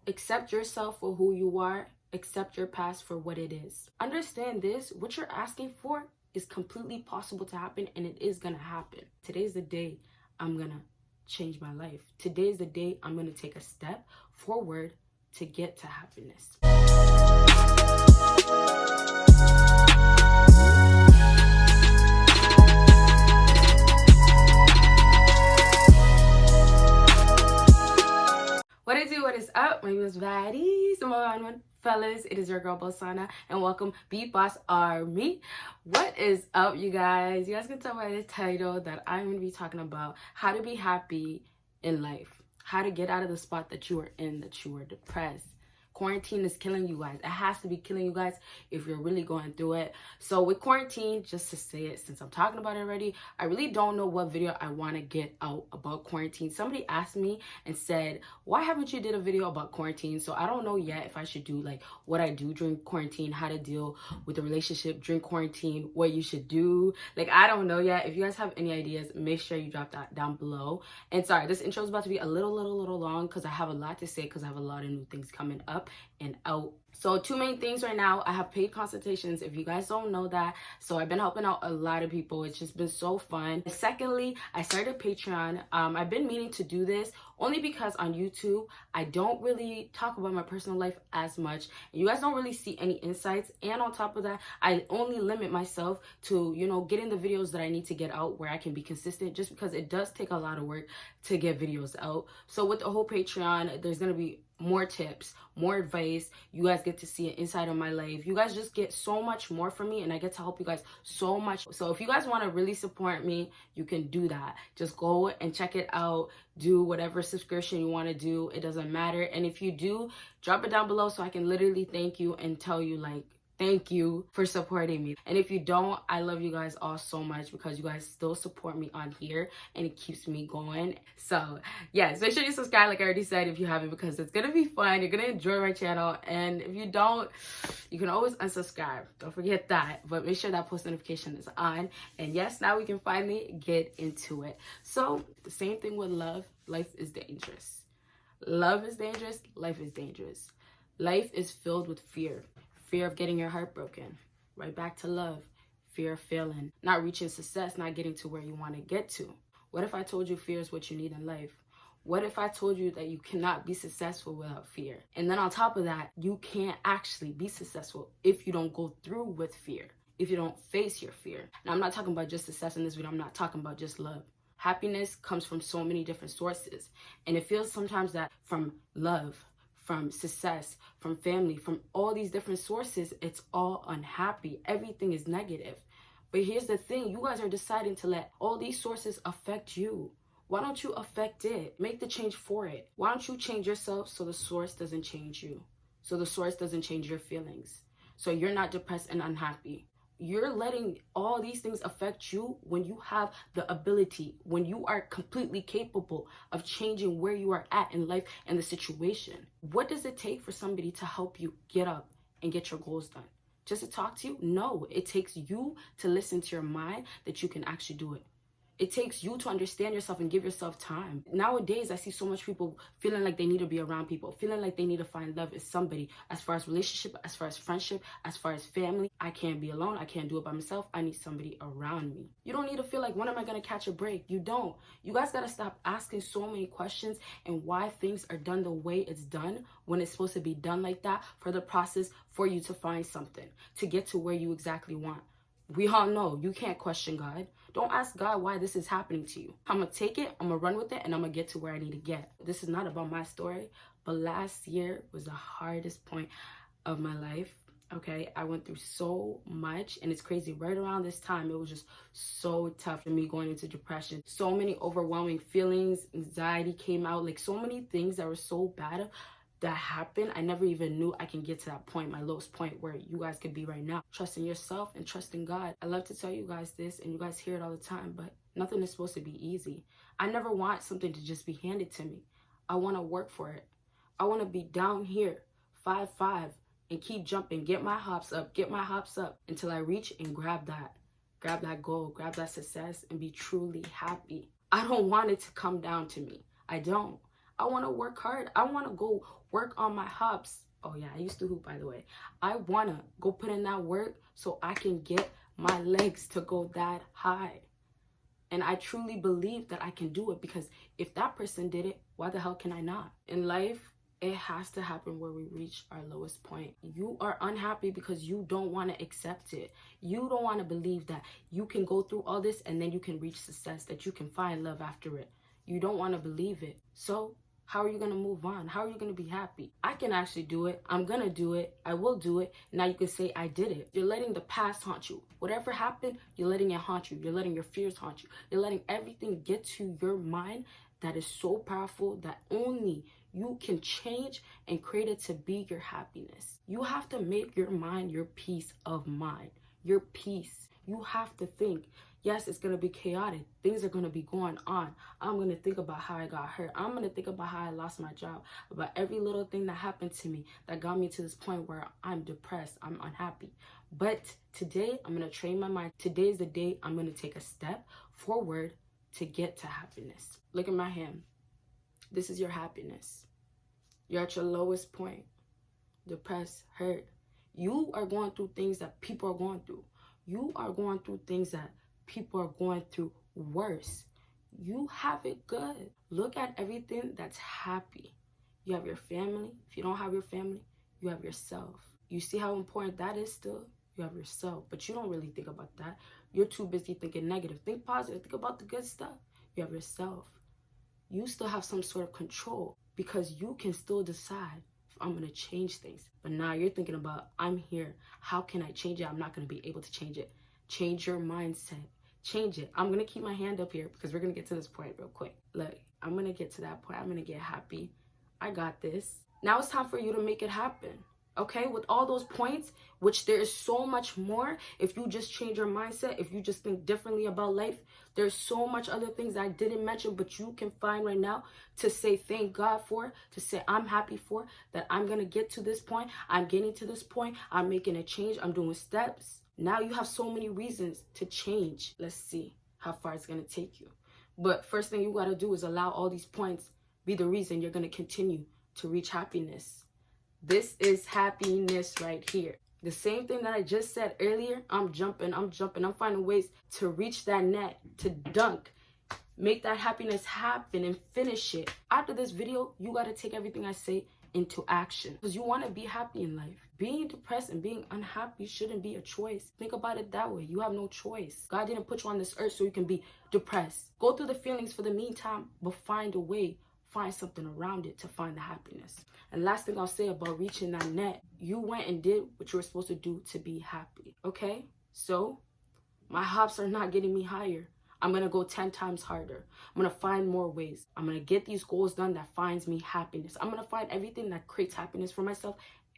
Accept yourself for who you are. Accept your past for what it is. Understand this, what you're asking for is completely possible to happen, and it is gonna happen. Today's the day I'm gonna change my life. Today's the day I'm gonna take a step forward to get to happiness. What is up? My name is Baddies. One fellas, it is your girl Bosana, and welcome BBossArmy. What is up, you guys? You guys can tell by the title that I'm going to be talking about how to be happy in life, how to get out of the spot that you are in, that you are depressed. Quarantine is killing you guys. It has to be killing you guys if you're really going through it. So with quarantine, just to say it, since I'm talking about it already, I really don't know what video I want to get out about quarantine. Somebody asked me and said, why haven't you did a video about quarantine? So I don't know yet if I should do like what I do during quarantine, how to deal with the relationship during quarantine, what you should do. Like, I don't know yet. If you guys have any ideas, make sure you drop that down below. And sorry, this intro is about to be a little long because I have a lot to say because I have a lot of new things coming up and out. So two main things right now. I have paid consultations, if you guys don't know that. So I've been helping out a lot of people. It's just been so fun. Secondly, I started Patreon. I've been meaning to do this only because on YouTube, I don't really talk about my personal life as much. You guys don't really see any insights. And on top of that, I only limit myself to, getting the videos that I need to get out where I can be consistent, just because it does take a lot of work to get videos out. So with the whole Patreon, there's going to be more tips, more advice. You guys get to see an inside of my life. You guys just get so much more from me, and I get to help you guys so much. So if you guys want to really support me, you can do that. Just go and check it out. Do whatever subscription you want to do. It doesn't matter. And if you do, drop it down below so I can literally thank you and tell you, like, thank you for supporting me. And if you don't, I love you guys all so much because you guys still support me on here and it keeps me going. So yes, make sure you subscribe like I already said if you haven't, because it's gonna be fun. You're gonna enjoy my channel. And if you don't, you can always unsubscribe. Don't forget that. But make sure that post notification is on. And yes, now we can finally get into it. So the same thing with love. Life is dangerous. Love is dangerous. Life is dangerous. Life is filled with fear. Fear of getting your heart broken. Right back to love. Fear of failing. Not reaching success, not getting to where you want to get to. What if I told you fear is what you need in life? What if I told you that you cannot be successful without fear? And then on top of that, you can't actually be successful if you don't go through with fear. If you don't face your fear. Now, I'm not talking about just success in this video. I'm not talking about just love. Happiness comes from so many different sources. And it feels sometimes that from love, from success, from family, from all these different sources, it's all unhappy. Everything is negative. But here's the thing, you guys are deciding to let all these sources affect you. Why don't you affect it? Make the change for it. Why don't you change yourself so the source doesn't change you? So the source doesn't change your feelings. So you're not depressed and unhappy. You're letting all these things affect you when you have the ability, when you are completely capable of changing where you are at in life and the situation. What does it take for somebody to help you get up and get your goals done? Just to talk to you? No, it takes you to listen to your mind that you can actually do it. It takes you to understand yourself and give yourself time. Nowadays, I see so much people feeling like they need to be around people, feeling like they need to find love in somebody. As far as relationship, as far as friendship, as far as family, I can't be alone. I can't do it by myself. I need somebody around me. You don't need to feel like, when am I going to catch a break? You don't. You guys got to stop asking so many questions and why things are done the way it's done when it's supposed to be done like that, for the process for you to find something, to get to where you exactly want. We all know you can't question God. Don't ask God why this is happening to you. I'm going to take it, I'm going to run with it, and I'm going to get to where I need to get. This is not about my story, but last year was the hardest point of my life. Okay, I went through so much, and it's crazy. Right around this time, it was just so tough for me going into depression. So many overwhelming feelings, anxiety came out, like so many things that were so bad that happened. I never even knew I can get to that point, my lowest point, where you guys could be right now. Trusting yourself and trusting God. I love to tell you guys this, and you guys hear it all the time, but nothing is supposed to be easy. I never want something to just be handed to me. I want to work for it. I want to be down here, 5'5", and keep jumping, get my hops up until I reach and grab that goal, grab that success, and be truly happy. I don't want it to come down to me. I don't. I want to work hard. I want to go work on my hops. Oh yeah, I used to hoop, by the way. I want to go put in that work so I can get my legs to go that high. And I truly believe that I can do it, because if that person did it, why the hell can I not? In life, it has to happen where we reach our lowest point. You are unhappy because you don't want to accept it. You don't want to believe that you can go through all this and then you can reach success, that you can find love after it. You don't want to believe it. So how are you going to move on? How are you going to be happy? I can actually do it. I'm going to do it. I will do it. Now you can say I did it. You're letting the past haunt you. Whatever happened, you're letting it haunt you. You're letting your fears haunt you. You're letting everything get to your mind that is so powerful that only you can change and create it to be your happiness. You have to make your mind your peace of mind, your peace. You have to think. Yes, it's going to be chaotic. Things are going to be going on. I'm going to think about how I got hurt. I'm going to think about how I lost my job, about every little thing that happened to me that got me to this point where I'm depressed, I'm unhappy. But today, I'm going to train my mind. Today is the day I'm going to take a step forward to get to happiness. Look at my hand. This is your happiness. You're at your lowest point. Depressed, hurt. You are going through things that people are going through. You are going through things that people are going through worse. You have it good. Look at everything that's happy. You have your family. If you don't have your family, you have yourself. You see how important that is still? You have yourself, but you don't really think about that. You're too busy thinking negative. Think positive. Think about the good stuff. You have yourself. You still have some sort of control, because you can still decide if I'm going to change things. But now you're thinking about, I'm here. How can I change it? I'm not going to be able to change it. Change your mindset. Change it. I'm going to keep my hand up here because we're going to get to this point real quick. Look, I'm going to get to that point. I'm going to get happy. I got this. Now it's time for you to make it happen. Okay, with all those points, which there is so much more, if you just change your mindset, if you just think differently about life, there's so much other things I didn't mention, but you can find right now to say thank God for, to say I'm happy for, that I'm going to get to this point. I'm getting to this point. I'm making a change. I'm doing steps. Now you have so many reasons to change. Let's see how far it's going to take you. But first thing you got to do is allow all these points be the reason you're going to continue to reach happiness. This is happiness right here. The same thing that I just said earlier, I'm jumping, I'm finding ways to reach that net, to dunk, make that happiness happen and finish it. After this video, you got to take everything I say into action, because you want to be happy in life. Being depressed and being unhappy shouldn't be a choice. Think about it that way. You have no choice. God didn't put you on this earth so you can be depressed. Go through the feelings for the meantime, but find a way. Find something around it to find the happiness. And last thing I'll say about reaching that net, you went and did what you were supposed to do to be happy. Okay? So my hops are not getting me higher. I'm going to go 10 times harder. I'm going to find more ways. I'm going to get these goals done that finds me happiness. I'm going to find everything that creates happiness for myself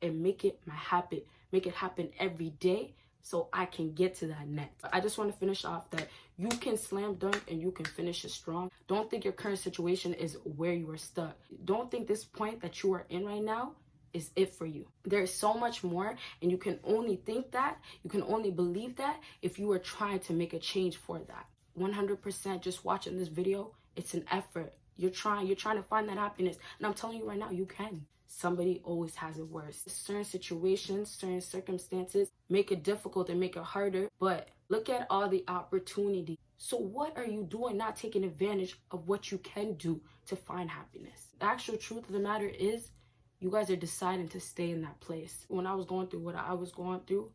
and make it my habit. Make it happen every day so I can get to that net. I just want to finish off that you can slam dunk and you can finish it strong. Don't think your current situation is where you are stuck. Don't think this point that you are in right now is it for you. There's so much more, and you can only think that, you can only believe that if you are trying to make a change for that. 100% just watching this video, it's an effort. You're trying to find that happiness. And I'm telling you right now, you can. Somebody always has it worse. Certain situations, certain circumstances make it difficult and make it harder, but look at all the opportunity. So what are you doing not taking advantage of what you can do to find happiness? The actual truth of the matter is, you guys are deciding to stay in that place. When I was going through what I was going through,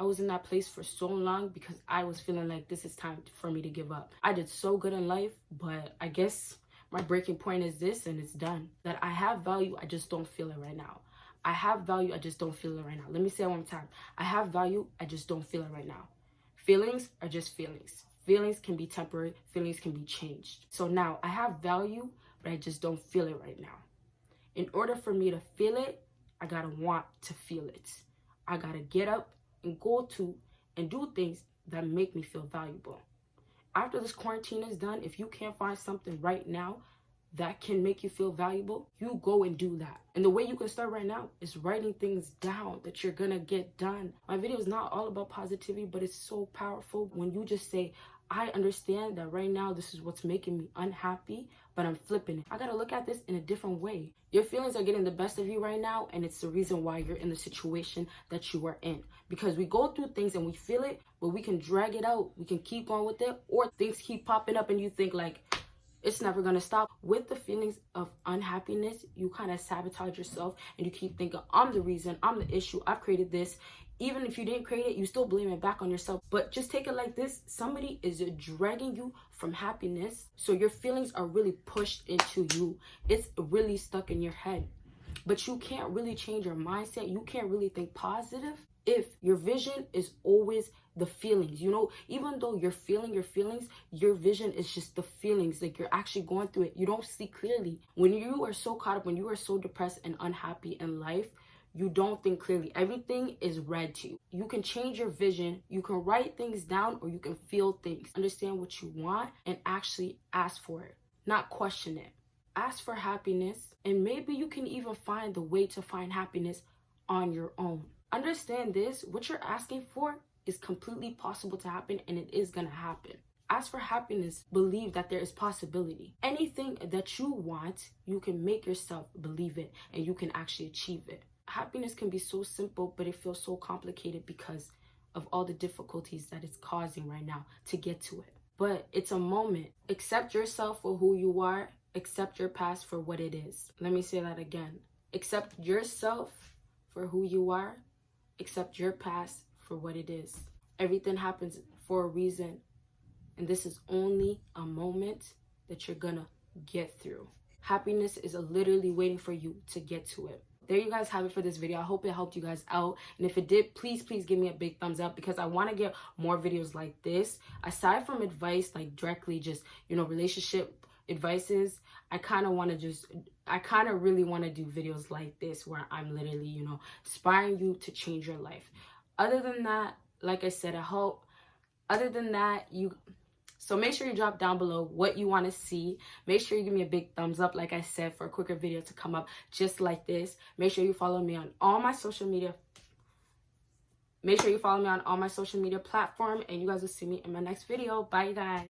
I was in that place for so long because I was feeling like this is time for me to give up. I did so good in life, but I guess my breaking point is this, and it's done. That I have value, I just don't feel it right now. I have value, I just don't feel it right now. Let me say it one more time. I have value, I just don't feel it right now. Feelings are just feelings. Feelings can be temporary, feelings can be changed. So now I have value, but I just don't feel it right now. In order for me to feel it, I gotta want to feel it. I gotta get up and go to and do things that make me feel valuable. After this quarantine is done, if you can't find something right now that can make you feel valuable, you go and do that. And the way you can start right now is writing things down that you're gonna get done. My video is not all about positivity, but it's so powerful when you just say, I understand that right now this is what's making me unhappy, but I'm flipping it. I gotta look at this in a different way. Your feelings are getting the best of you right now, and it's the reason why you're in the situation that you are in. Because we go through things and we feel it, but we can drag it out. We can keep going with it, or things keep popping up and you think like, it's never gonna stop. With the feelings of unhappiness, you kind of sabotage yourself and you keep thinking, I'm the reason, I'm the issue, I've created this. Even if you didn't create it, you still blame it back on yourself. But just take it like this: somebody is dragging you from happiness, so your feelings are really pushed into you. It's really stuck in your head. But you can't really change your mindset. You can't really think positive if your vision is always the feelings. You know, even though you're feeling your feelings, your vision is just the feelings. Like, you're actually going through it. You don't see clearly. When you are so caught up, when you are so depressed and unhappy in life, you don't think clearly. Everything is red to you. You can change your vision. You can write things down, or you can feel things. Understand what you want and actually ask for it, not question it. Ask for happiness, and maybe you can even find the way to find happiness on your own. Understand this: what you're asking for is completely possible to happen, and it is gonna happen. Ask for happiness. Believe that there is possibility. Anything that you want, you can make yourself believe it, and you can actually achieve it. Happiness can be so simple, but it feels so complicated because of all the difficulties that it's causing right now to get to it. But it's a moment. Accept yourself for who you are. Accept your past for what it is. Let me say that again. Accept yourself for who you are. Accept your past for what it is. Everything happens for a reason, and this is only a moment that you're gonna get through. Happiness is literally waiting for you to get to it. There you guys have it for this video. I hope it helped you guys out, and if it did, please give me a big thumbs up, because I want to get more videos like this. Aside from advice, like directly just, you know, relationship advices, I kind of really want to do videos like this where I'm literally, you know, inspiring you to change your life. Other than that, like I said, so make sure you drop down below what you want to see. Make sure you give me a big thumbs up, like I said, for a quicker video to come up just like this. Make sure you follow me on all my social media. Make sure you follow me on all my social media platforms, and you guys will see me in my next video. Bye, you guys.